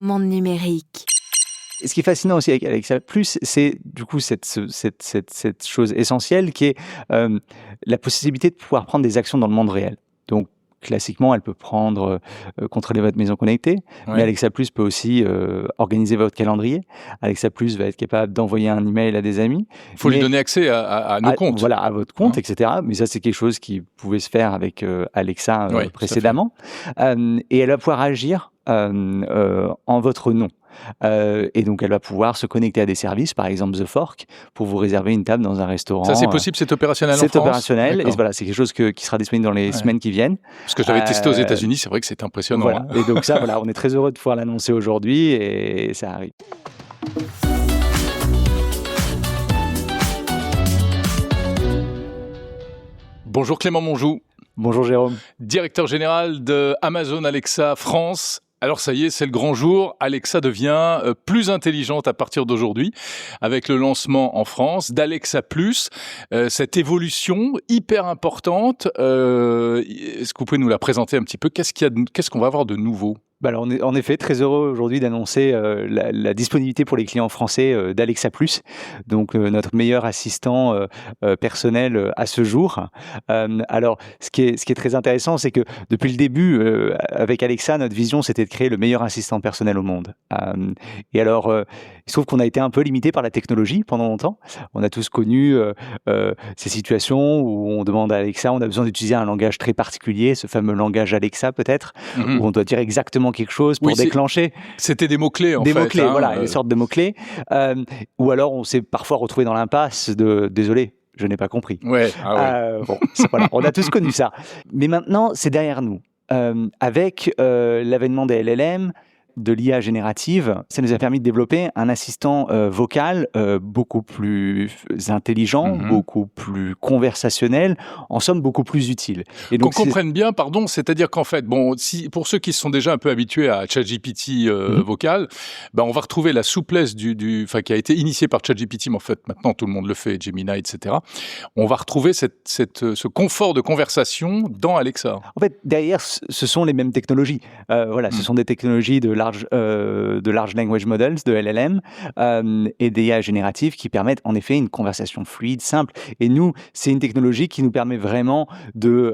Monde numérique. Et ce qui est fascinant aussi avec Alexa Plus, c'est du coup cette chose essentielle qui est la possibilité de pouvoir prendre des actions dans le monde réel. Donc, classiquement, elle peut contrôler votre maison connectée, mais Ouais. Alexa Plus peut aussi organiser votre calendrier. Alexa Plus va être capable d'envoyer un email à des amis. Il faut lui donner accès à nos comptes. Voilà, à votre compte, Hein. etc. Mais ça, c'est quelque chose qui pouvait se faire avec Alexa Oui, tout à fait. précédemment. Et elle va pouvoir agir en votre nom. Et donc, elle va pouvoir se connecter à des services, par exemple The Fork, pour vous réserver une table dans un restaurant. Ça, c'est possible, c'est opérationnel en France? C'est opérationnel, et D'accord. voilà, c'est quelque chose qui sera disponible dans les semaines qui viennent. Parce que je l'avais testé aux États-Unis, c'est vrai que c'est impressionnant. Voilà. Hein. Et donc ça, voilà, on est très heureux de pouvoir l'annoncer aujourd'hui, et ça arrive. Bonjour Clément Monjou, Bonjour Jérôme. directeur général de Amazon Alexa France. Alors ça y est, c'est le grand jour. Alexa devient plus intelligente à partir d'aujourd'hui avec le lancement en France d'Alexa Plus. Cette évolution hyper importante, est-ce que vous pouvez nous la présenter un petit peu? Qu'est-ce qu'on va avoir de nouveau? Alors on est en effet très heureux aujourd'hui d'annoncer la disponibilité pour les clients français d'Alexa Plus, donc notre meilleur assistant personnel à ce jour. Alors ce qui est très intéressant, c'est que depuis le début, avec Alexa, notre vision c'était de créer le meilleur assistant personnel au monde. Et alors, il se trouve qu'on a été un peu limité par la technologie pendant longtemps. On a tous connu ces situations où on demande à Alexa, on a besoin d'utiliser un langage très particulier, ce fameux langage Alexa peut-être, où on doit dire exactement quelque chose pour déclencher. C'était des mots-clés en fait. Des mots-clés, voilà, des sortes de mots-clés. Ou alors on s'est parfois retrouvé dans l'impasse de « désolé, je n'ai pas compris ». Ouais. Bon, voilà, on a tous connu ça. Mais maintenant, c'est derrière nous. Avec l'avènement des LLM, de l'IA générative, ça nous a permis de développer un assistant vocal beaucoup plus intelligent, beaucoup plus conversationnel, en somme beaucoup plus utile. Et donc, qu'on comprenne bien, pardon, c'est-à-dire qu'en fait, bon, pour ceux qui sont déjà un peu habitués à ChatGPT vocal, ben on va retrouver la souplesse qui a été initiée par ChatGPT, mais en fait maintenant tout le monde le fait, Gemini, etc. On va retrouver ce confort de conversation dans Alexa. En fait, derrière, ce sont les mêmes technologies. Ce sont des technologies de large language models, de LLM, et des IA génératives qui permettent en effet une conversation fluide, simple. Et nous, c'est une technologie qui nous permet vraiment de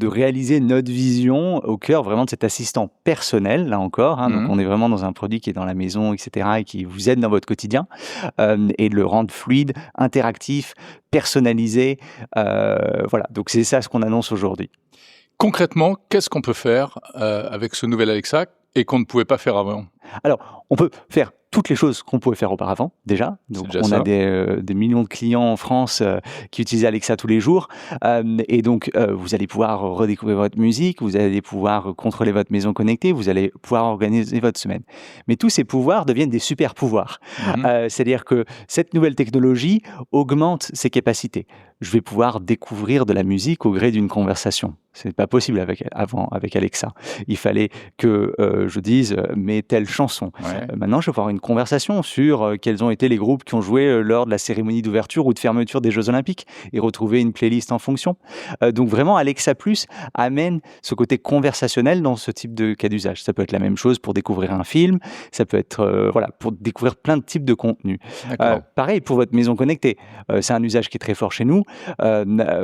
réaliser notre vision au cœur vraiment de cet assistant personnel, là encore. Donc on est vraiment dans un produit qui est dans la maison, etc., et qui vous aide dans votre quotidien, et de le rendre fluide, interactif, personnalisé. Voilà, donc c'est ça ce qu'on annonce aujourd'hui. Concrètement, qu'est-ce qu'on peut faire avec ce nouvel Alexa et qu'on ne pouvait pas faire avant? Alors, on peut faire toutes les choses qu'on pouvait faire auparavant, déjà. Donc, on a des millions de clients en France qui utilisent Alexa tous les jours. Et donc, vous allez pouvoir redécouvrir votre musique, vous allez pouvoir contrôler votre maison connectée, vous allez pouvoir organiser votre semaine. Mais tous ces pouvoirs deviennent des super pouvoirs. C'est-à-dire que cette nouvelle technologie augmente ses capacités. Je vais pouvoir découvrir de la musique au gré d'une conversation. Ce n'est pas possible avant avec Alexa. Il fallait que je dise « mais telle chanson ». Maintenant, je vais avoir une conversation sur quels ont été les groupes qui ont joué lors de la cérémonie d'ouverture ou de fermeture des Jeux Olympiques et retrouver une playlist en fonction. Donc vraiment, Alexa Plus amène ce côté conversationnel dans ce type de cas d'usage. Ça peut être la même chose pour découvrir un film, ça peut être pour découvrir plein de types de contenus. Pareil pour votre maison connectée. C'est un usage qui est très fort chez nous.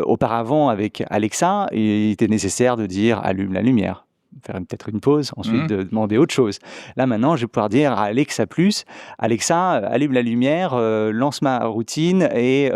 Auparavant, avec Alexa, il était nécessaire de dire « allume la lumière ». Faire peut-être une pause, ensuite de demander autre chose. Là, maintenant, je vais pouvoir dire à Alexa Plus, Alexa, allume la lumière, lance ma routine et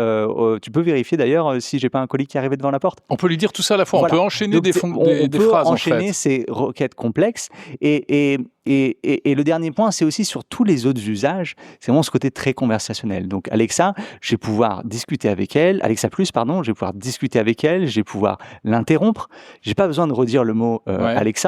tu peux vérifier d'ailleurs si j'ai pas un colis qui est arrivé devant la porte. On peut lui dire tout ça à la fois. Voilà. On peut enchaîner des phrases. On peut enchaîner ces requêtes complexes et le dernier point, c'est aussi sur tous les autres usages, c'est vraiment ce côté très conversationnel. Donc Alexa, je vais pouvoir discuter avec elle, Alexa Plus, pardon, je vais pouvoir discuter avec elle, je vais pouvoir l'interrompre, j'ai pas besoin de redire le mot Alexa.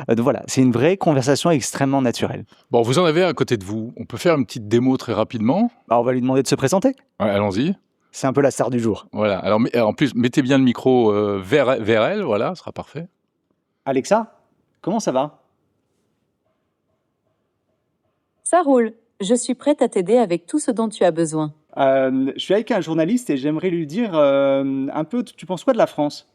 Donc voilà, c'est une vraie conversation extrêmement naturelle. Bon, vous en avez à côté de vous, on peut faire une petite démo très rapidement. Alors, on va lui demander de se présenter. Ouais, allons-y. C'est un peu la star du jour. Voilà, alors en plus, mettez bien le micro vers elle, voilà, ce sera parfait. Alexa, comment ça va ? Ça roule. Je suis prête à t'aider avec tout ce dont tu as besoin. Je suis avec un journaliste et j'aimerais lui dire un peu, tu penses quoi de la France ?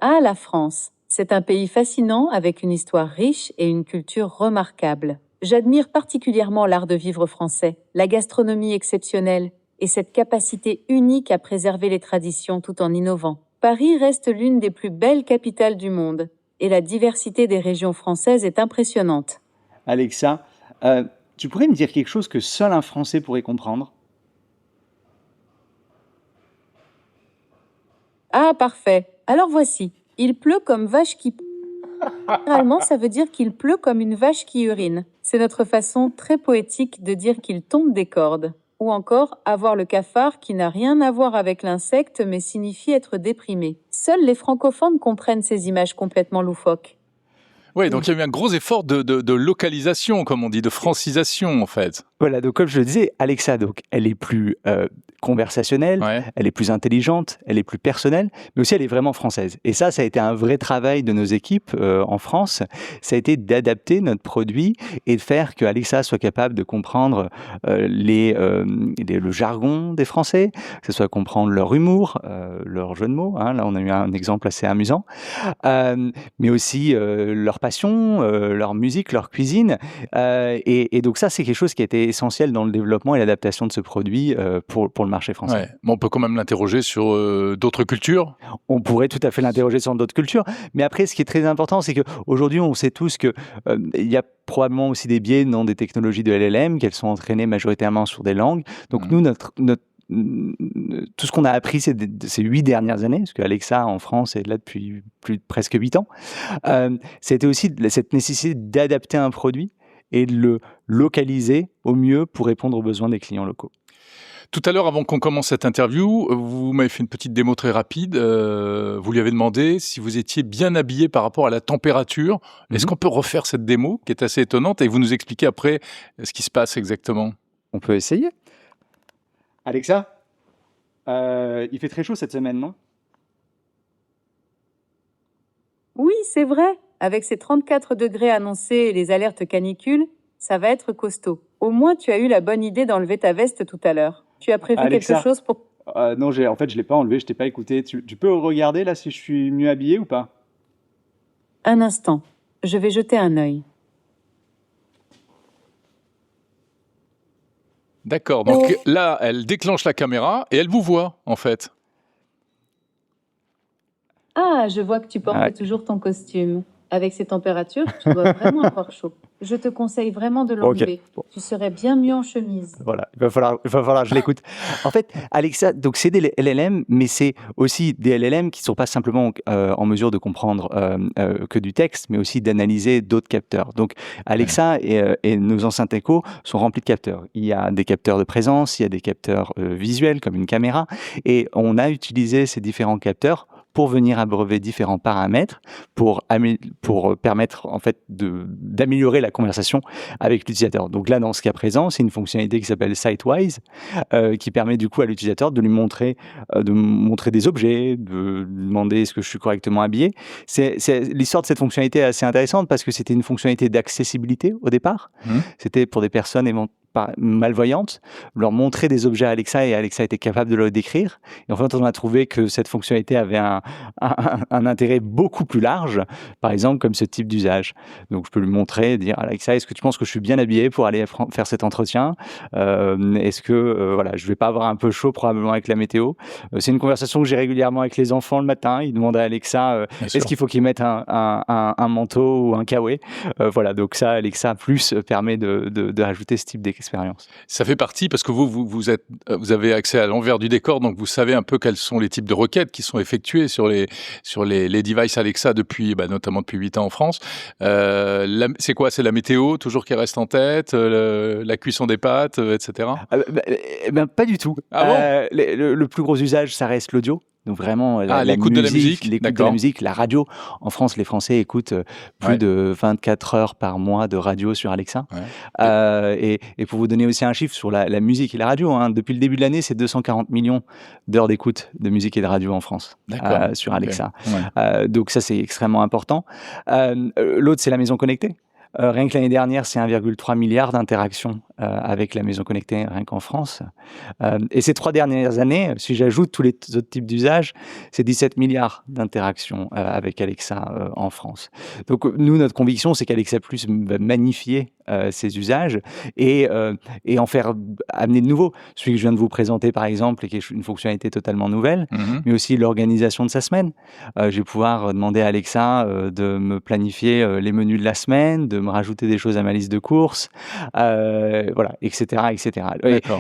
Ah, la France. C'est un pays fascinant avec une histoire riche et une culture remarquable. J'admire particulièrement l'art de vivre français, la gastronomie exceptionnelle et cette capacité unique à préserver les traditions tout en innovant. Paris reste l'une des plus belles capitales du monde et la diversité des régions françaises est impressionnante. Alexa, tu pourrais me dire quelque chose que seul un Français pourrait comprendre? Ah, parfait. Alors voici. Il pleut comme vache qui... Littéralement, ça veut dire qu'il pleut comme une vache qui urine. C'est notre façon très poétique de dire qu'il tombe des cordes. Ou encore, avoir le cafard qui n'a rien à voir avec l'insecte mais signifie être déprimé. Seuls les francophones comprennent ces images complètement loufoques. Oui, donc il y a eu un gros effort de localisation, comme on dit, de francisation en fait. Voilà, donc comme je le disais, Alexa, donc, elle est plus conversationnelle, elle est plus intelligente, elle est plus personnelle, mais aussi elle est vraiment française. Et ça a été un vrai travail de nos équipes en France. Ça a été d'adapter notre produit et de faire que Alexa soit capable de comprendre le jargon des Français, que ce soit comprendre leur humour, leur jeu de mots. Hein, là, on a eu un exemple assez amusant, mais aussi leur passion, leur musique, leur cuisine. Et donc ça, c'est quelque chose qui a été essentiel dans le développement et l'adaptation de ce produit pour le marché français. Ouais. Bon, on peut quand même l'interroger sur d'autres cultures. On pourrait tout à fait l'interroger sur d'autres cultures, mais après, ce qui est très important, c'est qu'aujourd'hui, on sait tous qu'il y a probablement aussi des biais dans des technologies de LLM, qu'elles sont entraînées majoritairement sur des langues. Donc nous, tout ce qu'on a appris ces 8 dernières années, parce que Alexa en France est là depuis presque 8 ans, c'était aussi cette nécessité d'adapter un produit et de le localiser au mieux pour répondre aux besoins des clients locaux. Tout à l'heure, avant qu'on commence cette interview, vous m'avez fait une petite démo très rapide. Vous lui avez demandé si vous étiez bien habillé par rapport à la température. Est-ce qu'on peut refaire cette démo qui est assez étonnante et vous nous expliquer après ce qui se passe exactement? On peut essayer. Alexa, il fait très chaud cette semaine, non? Oui, c'est vrai. Avec ces 34 degrés annoncés et les alertes canicules, ça va être costaud. Au moins, tu as eu la bonne idée d'enlever ta veste tout à l'heure. Tu as prévu Alexa, quelque chose pour... non, en fait, je ne l'ai pas enlevé, je t'ai pas écouté. Tu peux regarder là si je suis mieux habillé ou pas? Un instant, je vais jeter un œil. D'accord, donc là, elle déclenche la caméra et elle vous voit, en fait. Ah, je vois que tu portes toujours ton costume. Avec ces températures, tu dois vraiment avoir chaud. Je te conseille vraiment de l'enlever. Okay. Bon. Tu serais bien mieux en chemise. Voilà, il va falloir que je l'écoute. En fait, Alexa, donc c'est des LLM, mais c'est aussi des LLM qui ne sont pas simplement en mesure de comprendre que du texte, mais aussi d'analyser d'autres capteurs. Donc Alexa et nos enceintes Echo sont remplis de capteurs. Il y a des capteurs de présence, il y a des capteurs visuels comme une caméra, et on a utilisé ces différents capteurs pour venir abreuver différents paramètres pour permettre en fait d'améliorer la conversation avec l'utilisateur. Donc là, dans ce cas présent, c'est une fonctionnalité qui s'appelle Sitewise, qui permet du coup à l'utilisateur de lui montrer des objets, de lui demander est-ce que je suis correctement habillé. L'histoire de cette fonctionnalité est assez intéressante parce que c'était une fonctionnalité d'accessibilité au départ. C'était pour des personnes malvoyantes, leur montrer des objets à Alexa et Alexa était capable de le décrire. Et en fait, on a trouvé que cette fonctionnalité avait un intérêt beaucoup plus large, par exemple comme ce type d'usage. Donc je peux lui montrer, dire Alexa, est-ce que tu penses que je suis bien habillé pour aller faire cet entretien? Est-ce que je vais pas avoir un peu chaud probablement avec la météo? C'est une conversation que j'ai régulièrement avec les enfants le matin. Ils demandent à Alexa est-ce qu'il faut qu'ils mettent un manteau ou un kawaii? Voilà, donc ça, Alexa Plus permet de rajouter ce type d'expérience. Ça fait partie parce que vous avez accès à l'envers du décor, donc vous savez un peu quels sont les types de requêtes qui sont effectuées sur les devices Alexa notamment depuis 8 ans en France. C'est quoi? C'est la météo toujours qui reste en tête, la cuisson des pâtes, etc. Pas du tout. Ah bon? Le plus gros usage, ça reste l'audio. Donc vraiment, l'écoute de la musique, l'écoute de la musique, la radio. En France, les Français écoutent plus de 24 heures par mois de radio sur Alexa. Et pour vous donner aussi un chiffre sur la musique et la radio, depuis le début de l'année, c'est 240 millions d'heures d'écoute de musique et de radio en France sur Alexa. Donc ça, c'est extrêmement important. L'autre, c'est la maison connectée. Rien que l'année dernière, c'est 1,3 milliard d'interactions avec la maison connectée, rien qu'en France. Et ces 3 dernières années, si j'ajoute tous les autres types d'usages, c'est 17 milliards d'interactions avec Alexa en France. Donc nous, notre conviction, c'est qu'Alexa Plus va magnifier ces usages et en faire amener de nouveaux. Celui que je viens de vous présenter, par exemple, est une fonctionnalité totalement nouvelle, mais aussi l'organisation de sa semaine. Je vais pouvoir demander à Alexa de me planifier les menus de la semaine, de me rajouter des choses à ma liste de courses, voilà, etc., etc.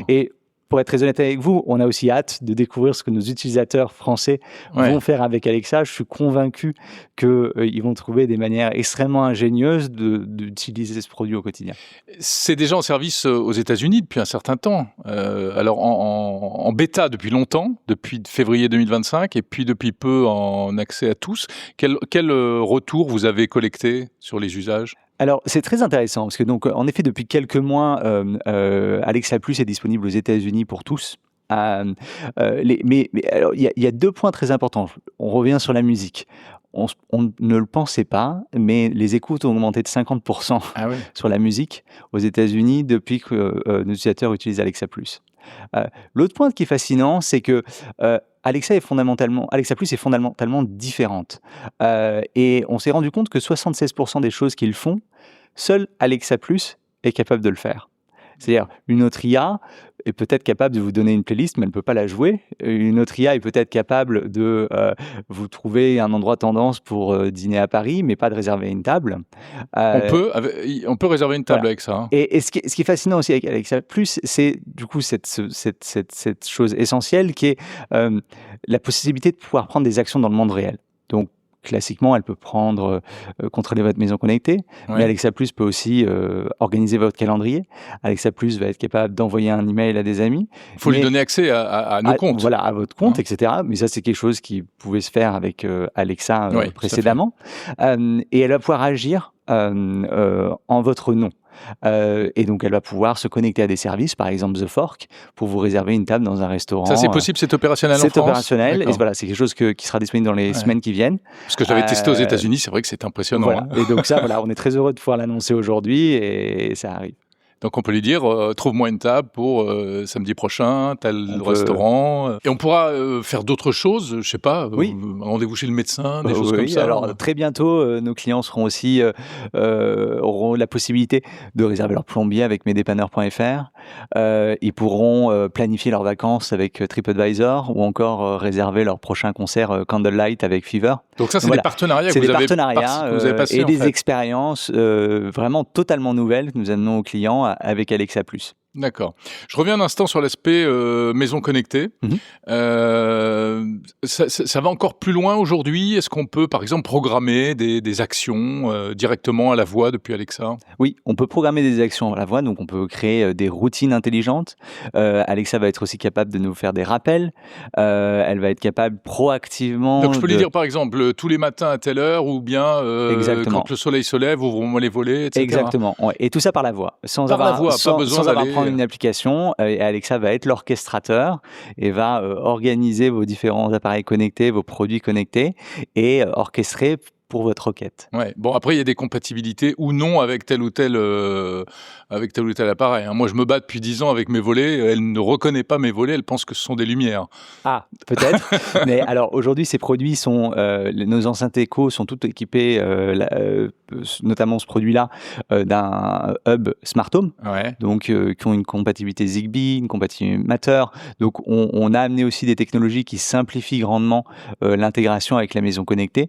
Et pour être très honnête avec vous, on a aussi hâte de découvrir ce que nos utilisateurs français vont faire avec Alexa. Je suis convaincu qu'ils vont trouver des manières extrêmement ingénieuses d'utiliser ce produit au quotidien. C'est déjà en service aux États-Unis depuis un certain temps. Alors en bêta depuis longtemps, depuis février 2025, et puis depuis peu en accès à tous. Quel retour vous avez collecté sur les usages ? Alors, c'est très intéressant parce que, donc, en effet, depuis quelques mois, Alexa Plus est disponible aux États-Unis pour tous. Mais alors, il y a 2 points très importants. On revient sur la musique. On ne le pensait pas, mais les écoutes ont augmenté de 50% sur la musique aux États-Unis depuis que nos utilisateurs utilisent Alexa Plus. L'autre point qui est fascinant, c'est que Alexa Plus est fondamentalement différente. Et on s'est rendu compte que 76% des choses qu'ils font, seul Alexa Plus est capable de le faire. C'est-à-dire, une autre IA est peut-être capable de vous donner une playlist, mais elle ne peut pas la jouer. Une autre IA est peut-être capable de vous trouver un endroit tendance pour dîner à Paris, mais pas de réserver une table. On peut réserver une table avec ça. Hein. Et ce qui est fascinant aussi avec Alexa Plus, c'est du coup cette chose essentielle qui est la possibilité de pouvoir prendre des actions dans le monde réel. Donc, classiquement, elle peut contrôler votre maison connectée, mais Alexa Plus peut aussi organiser votre calendrier. Alexa Plus va être capable d'envoyer un email à des amis. Il faut lui donner accès à nos comptes. Voilà, à votre compte, etc. Mais ça, c'est quelque chose qui pouvait se faire avec Alexa précédemment. Et elle va pouvoir agir en votre nom. Et donc, elle va pouvoir se connecter à des services, par exemple The Fork, pour vous réserver une table dans un restaurant. Ça, c'est possible, c'est opérationnel en France ? C'est opérationnel, et voilà, c'est quelque chose qui sera disponible dans les semaines qui viennent. Parce que je l'avais testé aux États-Unis, c'est vrai que c'est impressionnant. Voilà. Et donc ça, voilà, on est très heureux de pouvoir l'annoncer aujourd'hui, et ça arrive. Donc on peut lui dire, trouve-moi une table pour samedi prochain, tel restaurant. Et on pourra faire d'autres choses, je sais pas, rendez-vous chez le médecin, des choses comme ça. Alors très bientôt, nos clients auront la possibilité de réserver leur plombier avec mesdépanneurs.fr. Ils pourront planifier leurs vacances avec TripAdvisor ou encore réserver leur prochain concert Candlelight avec Fever. Donc ça, c'est des partenariats que vous avez passés, et des expériences vraiment totalement nouvelles que nous amenons aux clients avec Alexa Plus. D'accord. Je reviens un instant sur l'aspect maison connectée. Ça va encore plus loin aujourd'hui. Est-ce qu'on peut, par exemple, programmer des actions directement à la voix depuis Alexa ? Oui, on peut programmer des actions à la voix. Donc, on peut créer des routines intelligentes. Alexa va être aussi capable de nous faire des rappels. Elle va être capable proactivement... Donc, je peux lui dire, par exemple, tous les matins à telle heure ou bien quand le soleil se lève, ouvrons-moi les volets, etc. Exactement. Ouais. Et tout ça par la voix. Sans avoir prendre une application, et Alexa va être l'orchestrateur et va organiser vos différents appareils connectés, vos produits connectés et orchestrer pour votre requête. Ouais. Bon, après, il y a des compatibilités ou non avec tel ou tel appareil. Hein. Moi, je me bats depuis 10 ans avec mes volets. Elle ne reconnaît pas mes volets. Elle pense que ce sont des lumières. Ah, peut-être. Mais alors, aujourd'hui, ces produits nos enceintes Echo sont toutes équipées, notamment ce produit-là, d'un hub Smart Home. Donc, qui ont une compatibilité Zigbee, une compatibilité Matter. Donc, on a amené aussi des technologies qui simplifient grandement l'intégration avec la maison connectée.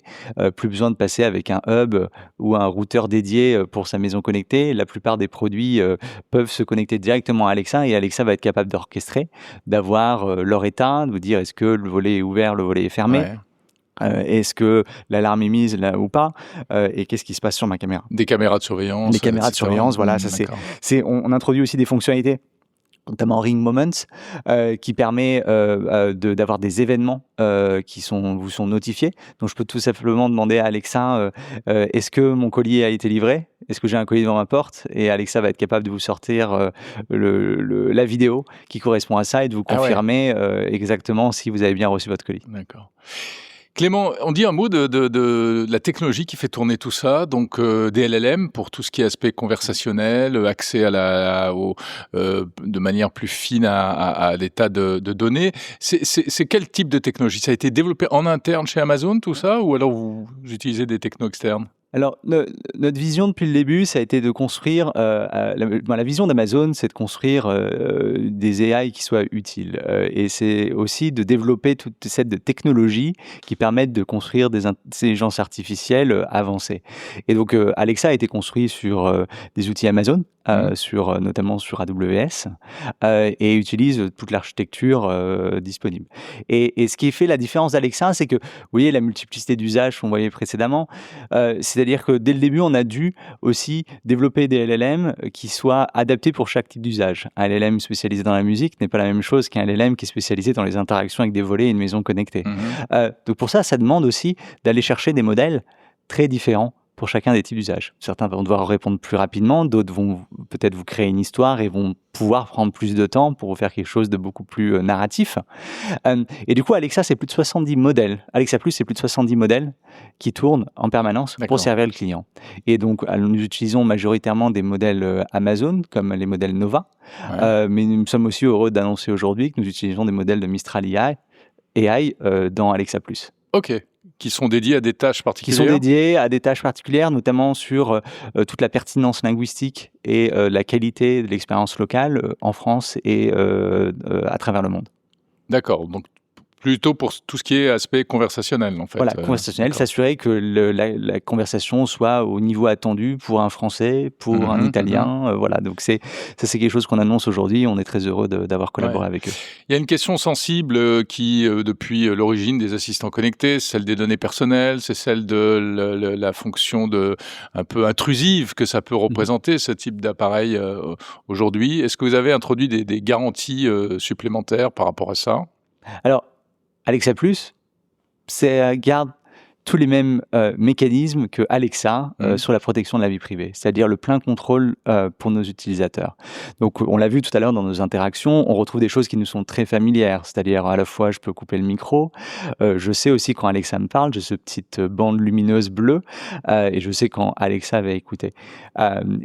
Plus besoin de passer avec un hub ou un routeur dédié pour sa maison connectée. La plupart des produits peuvent se connecter directement à Alexa et Alexa va être capable d'orchestrer, d'avoir leur état, de vous dire est-ce que le volet est ouvert, le volet est fermé. Est-ce que l'alarme est mise là ou pas et qu'est-ce qui se passe sur ma caméra ? Des caméras de surveillance. Des caméras de surveillance, voilà. On introduit aussi des fonctionnalités, notamment Ring Moments, qui permet d'avoir des événements qui vous sont notifiés. Donc, je peux tout simplement demander à Alexa, est-ce que mon colis a été livré ? Est-ce que j'ai un colis devant ma porte ? Et Alexa va être capable de vous sortir la vidéo qui correspond à ça et de vous confirmer exactement si vous avez bien reçu votre colis. D'accord. Clément, on dit un mot de la technologie qui fait tourner tout ça, donc des LLM pour tout ce qui est aspect conversationnel, accès de manière plus fine à des tas de données. C'est quel type de technologie? Ça a été développé en interne chez Amazon, tout ça, ou alors vous utilisez des technos externes? Alors, notre vision depuis le début, ça a été de construire, la vision d'Amazon, c'est de construire des AI qui soient utiles. Et c'est aussi de développer toute cette de technologies qui permettent de construire des intelligences artificielles avancées. Et donc, Alexa a été construit sur des outils Amazon, notamment sur AWS, et utilise toute l'architecture disponible. Et ce qui fait la différence d'Alexa, c'est que, vous voyez, la multiplicité d'usages qu'on voyait précédemment, c'est-à-dire que dès le début, on a dû aussi développer des LLM qui soient adaptés pour chaque type d'usage. Un LLM spécialisé dans la musique n'est pas la même chose qu'un LLM qui est spécialisé dans les interactions avec des volets et une maison connectée. Donc pour ça demande aussi d'aller chercher des modèles très différents pour chacun des types d'usages. Certains vont devoir répondre plus rapidement, d'autres vont peut-être vous créer une histoire et vont pouvoir prendre plus de temps pour vous faire quelque chose de beaucoup plus narratif. Et du coup, Alexa, c'est plus de 70 modèles. Alexa Plus, c'est plus de 70 modèles qui tournent en permanence pour servir le client. Et donc, nous utilisons majoritairement des modèles Amazon, comme les modèles Nova. Mais nous sommes aussi heureux d'annoncer aujourd'hui que nous utilisons des modèles de Mistral AI dans Alexa Plus. Ok. Qui sont dédiés à des tâches particulières? Qui sont dédiés à des tâches particulières, notamment sur toute la pertinence linguistique et la qualité de l'expérience locale en France et à travers le monde. D'accord, donc plutôt pour tout ce qui est aspect conversationnel, en fait. Voilà, conversationnel, s'assurer que la conversation soit au niveau attendu pour un Français, pour un Italien. Voilà, donc c'est quelque chose qu'on annonce aujourd'hui. On est très heureux d'avoir collaboré avec eux. Il y a une question sensible qui, depuis l'origine des assistants connectés, celle des données personnelles, c'est celle de la fonction un peu intrusive que ça peut représenter, ce type d'appareil aujourd'hui. Est-ce que vous avez introduit des garanties supplémentaires par rapport à ça? Alors, Alexa Plus, garde tous les mêmes mécanismes que Alexa sur la protection de la vie privée, c'est-à-dire le plein contrôle pour nos utilisateurs. Donc, on l'a vu tout à l'heure dans nos interactions, on retrouve des choses qui nous sont très familières, c'est-à-dire à la fois je peux couper le micro, je sais aussi quand Alexa me parle, j'ai cette petite bande lumineuse bleue, et je sais quand Alexa va écouter,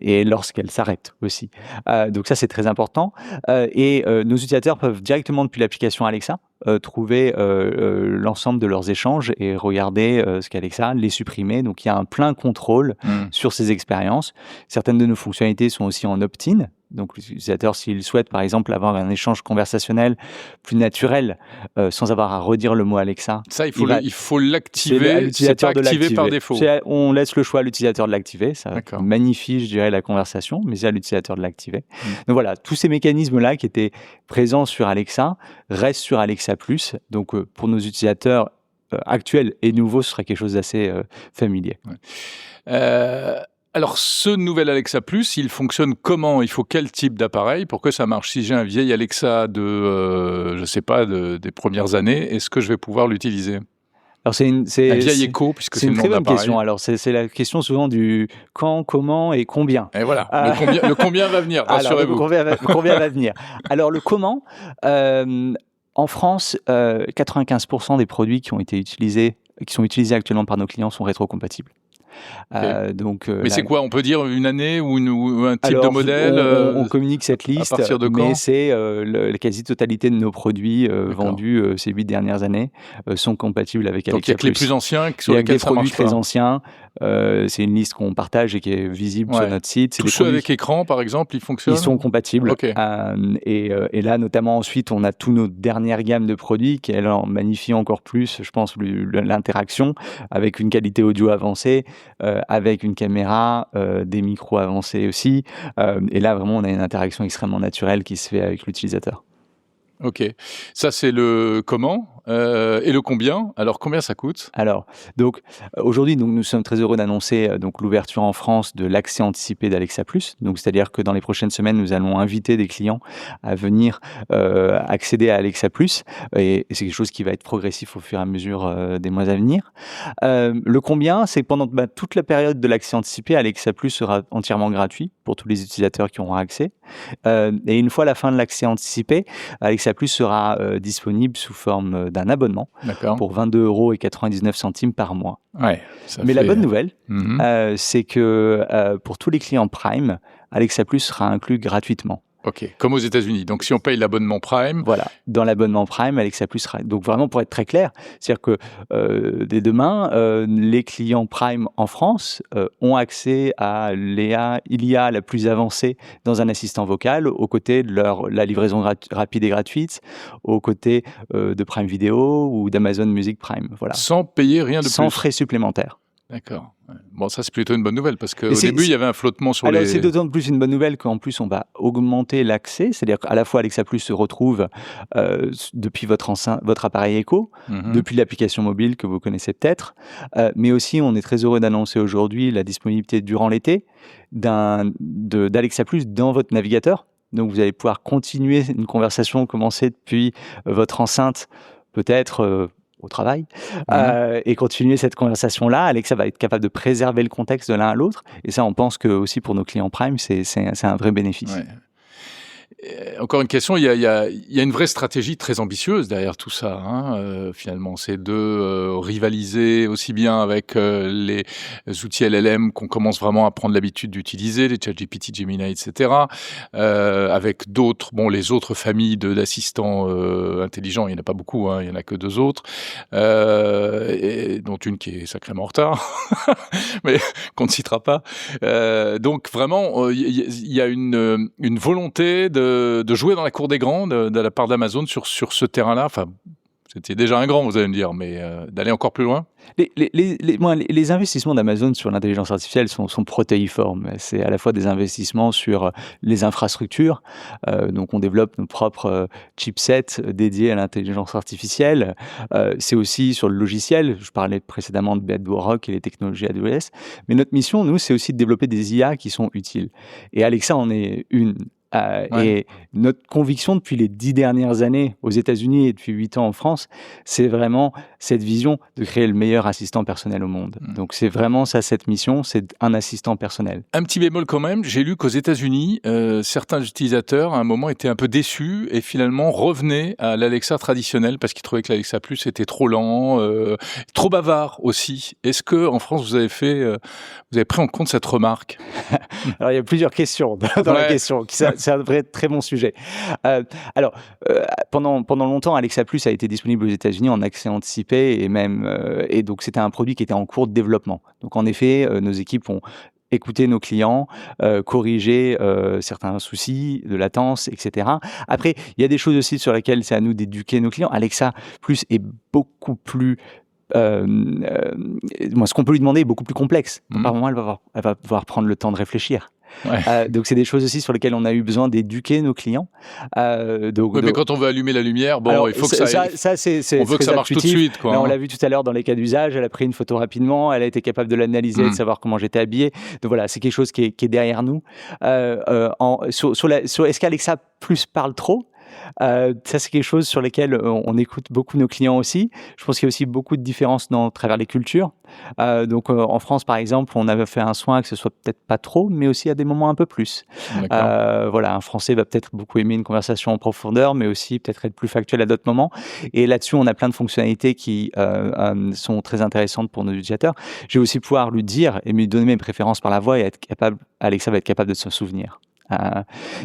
et lorsqu'elle s'arrête aussi. Donc ça, c'est très important. Et nos utilisateurs peuvent directement depuis l'application Alexa trouver l'ensemble de leurs échanges et regarder ce qu'Alexa, les supprimer. Donc, il y a un plein contrôle sur ces expériences. Certaines de nos fonctionnalités sont aussi en opt-in. Donc, l'utilisateur, s'il souhaite, par exemple, avoir un échange conversationnel plus naturel, sans avoir à redire le mot Alexa. Ça, il faut l'activer. C'est pas activé par défaut. On laisse le choix à l'utilisateur de l'activer. Ça magnifie, je dirais, la conversation, mais c'est à l'utilisateur de l'activer. Donc voilà, tous ces mécanismes-là qui étaient présents sur Alexa restent sur Alexa Plus. Donc, pour nos utilisateurs actuels et nouveaux, ce serait quelque chose d'assez familier. Alors, ce nouvel Alexa Plus, il fonctionne comment? Il faut quel type d'appareil pour que ça marche? Si j'ai un vieil Alexa des premières années, est-ce que je vais pouvoir l'utiliser? Alors un vieil Echo, puisque c'est le nom d'appareil. C'est une très bonne question. Alors, c'est la question souvent du quand, comment et combien. Et voilà, le combien va venir, rassurez-vous. Le combien va venir. Alors, le comment, en France, 95% des produits qui sont utilisés actuellement par nos clients sont rétrocompatibles. Mais c'est quoi? On peut dire une année ou un type de modèle? On communique cette liste, à partir de quand? mais c'est la quasi-totalité de nos produits vendus ces 8 dernières années sont compatibles avec Alexa+. Donc il n'y a que les plus anciens sur lesquels ça marche pas. Il y a des produits très anciens. C'est une liste qu'on partage et qui est visible sur notre site. Tous ceux avec écran, par exemple, ils fonctionnent? Ils sont compatibles. Et là, notamment, ensuite, on a tous nos dernières gammes de produits qui, elles, en magnifient encore plus, je pense, l'interaction avec une qualité audio avancée, avec une caméra, des micros avancés aussi. Et là, vraiment, on a une interaction extrêmement naturelle qui se fait avec l'utilisateur. Ok. Ça, c'est le comment et le combien. Alors, combien ça coûte? Alors, donc, aujourd'hui, nous sommes très heureux d'annoncer l'ouverture en France de l'accès anticipé d'Alexa Plus. Donc, c'est-à-dire que dans les prochaines semaines, nous allons inviter des clients à venir accéder à Alexa Plus. Et c'est quelque chose qui va être progressif au fur et à mesure des mois à venir. Le combien, c'est que pendant toute la période de l'accès anticipé, Alexa Plus sera entièrement gratuit pour tous les utilisateurs qui auront accès. Et une fois la fin de l'accès anticipé, Alexa Plus sera disponible sous forme d'un abonnement pour 22,99 € par mois. Ouais, mais la bonne nouvelle, c'est que pour tous les clients Prime, Alexa Plus sera inclus gratuitement. Ok, comme aux États-Unis. Donc, si on paye l'abonnement Prime... Voilà, dans l'abonnement Prime, Alexa Plus sera... Donc, vraiment, pour être très clair, c'est-à-dire que dès demain, les clients Prime en France ont accès à l'IA la plus avancée dans un assistant vocal, aux côtés de la livraison rapide et gratuite, aux côtés de Prime Video ou d'Amazon Music Prime. Voilà. Sans payer rien de plus. Sans frais supplémentaires. D'accord. Bon, ça, c'est plutôt une bonne nouvelle, parce qu'au début, il y avait un flottement sur les... Alors, c'est d'autant plus une bonne nouvelle qu'en plus, on va augmenter l'accès. C'est-à-dire qu'à la fois, Alexa Plus se retrouve depuis votre appareil Echo, depuis l'application mobile que vous connaissez peut-être, mais aussi, on est très heureux d'annoncer aujourd'hui la disponibilité durant l'été d'Alexa Plus dans votre navigateur. Donc, vous allez pouvoir continuer une conversation commencée depuis votre enceinte, peut-être... au travail, et continuer cette conversation-là. Alexa va être capable de préserver le contexte de l'un à l'autre, et ça, on pense que aussi pour nos clients Prime, c'est un vrai bénéfice. Ouais. Encore une question, il y a une vraie stratégie très ambitieuse derrière tout ça. Finalement, c'est de rivaliser aussi bien avec les outils LLM qu'on commence vraiment à prendre l'habitude d'utiliser, les ChatGPT, Gemini, etc. Avec d'autres, les autres familles d'assistants intelligents, il n'y en a pas beaucoup, il n'y en a que 2 autres, dont une qui est sacrément en retard, mais qu'on ne citera pas. Donc vraiment, il y a une volonté de jouer dans la cour des grands de la part d'Amazon sur ce terrain-là. Enfin, c'était déjà un grand, vous allez me dire, mais d'aller encore plus loin. Les investissements d'Amazon sur l'intelligence artificielle sont protéiformes. C'est à la fois des investissements sur les infrastructures, donc on développe nos propres chipsets dédiés à l'intelligence artificielle. C'est aussi sur le logiciel. Je parlais précédemment de Bedrock et les technologies AWS. Mais notre mission, nous, c'est aussi de développer des IA qui sont utiles. Et Alexa en est une. Et notre conviction depuis les 10 dernières années aux États-Unis et depuis 8 ans en France, c'est vraiment cette vision de créer le meilleur assistant personnel au monde. Donc c'est vraiment ça, cette mission, c'est un assistant personnel. Un petit bémol quand même, j'ai lu qu'aux États-Unis, certains utilisateurs à un moment étaient un peu déçus et finalement revenaient à l'Alexa traditionnel parce qu'ils trouvaient que l'Alexa Plus était trop lent, trop bavard aussi. Est-ce que en France vous avez pris en compte cette remarque? Alors il y a plusieurs questions dans la question. C'est un vrai très bon sujet. Pendant longtemps, Alexa Plus a été disponible aux États-Unis en accès anticipé et donc c'était un produit qui était en cours de développement. Donc en effet, nos équipes ont écouté nos clients, corriger certains soucis de latence, etc. Après, il y a des choses aussi sur lesquelles c'est à nous d'éduquer nos clients. Alexa Plus est beaucoup plus ce qu'on peut lui demander est beaucoup plus complexe. Par moment, elle va devoir prendre le temps de réfléchir. Donc c'est des choses aussi sur lesquelles on a eu besoin d'éduquer nos clients. Mais quand on veut allumer la lumière, il faut que on veut que ça marche tout de suite. Là, on l'a vu tout à l'heure dans les cas d'usage, elle a pris une photo rapidement, elle a été capable de l'analyser, de savoir comment j'étais habillé. Donc voilà, c'est quelque chose qui est derrière nous. Est-ce qu'Alexa Plus parle trop ? Ça, c'est quelque chose sur lequel on écoute beaucoup nos clients aussi. Je pense qu'il y a aussi beaucoup de différences à travers les cultures. Donc, en France, par exemple, on avait fait un soin que ce soit peut-être pas trop, mais aussi à des moments un peu plus. Un Français va peut-être beaucoup aimer une conversation en profondeur, mais aussi peut-être être plus factuel à d'autres moments. Et là-dessus, on a plein de fonctionnalités qui sont très intéressantes pour nos utilisateurs. Je vais aussi pouvoir lui dire et lui donner mes préférences par la voix et Alexa va être capable de se souvenir.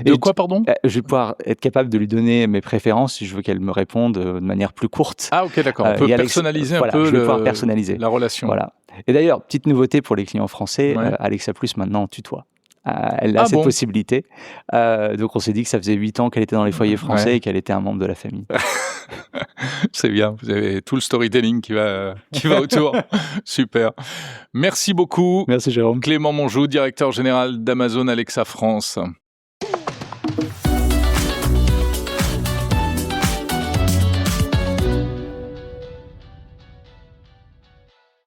De quoi, pardon ? Je vais pouvoir être capable de lui donner mes préférences si je veux qu'elle me réponde de manière plus courte. Ah ok, d'accord. On peut personnaliser un peu la relation. Voilà. Et d'ailleurs, petite nouveauté pour les clients français, Alexa Plus maintenant tutoie. Elle a cette possibilité. Donc on s'est dit que ça faisait 8 ans qu'elle était dans les foyers français et qu'elle était un membre de la famille. C'est bien, vous avez tout le storytelling qui va autour. Super. Merci beaucoup. Merci Jérôme. Clément Monjou, directeur général d'Amazon Alexa France.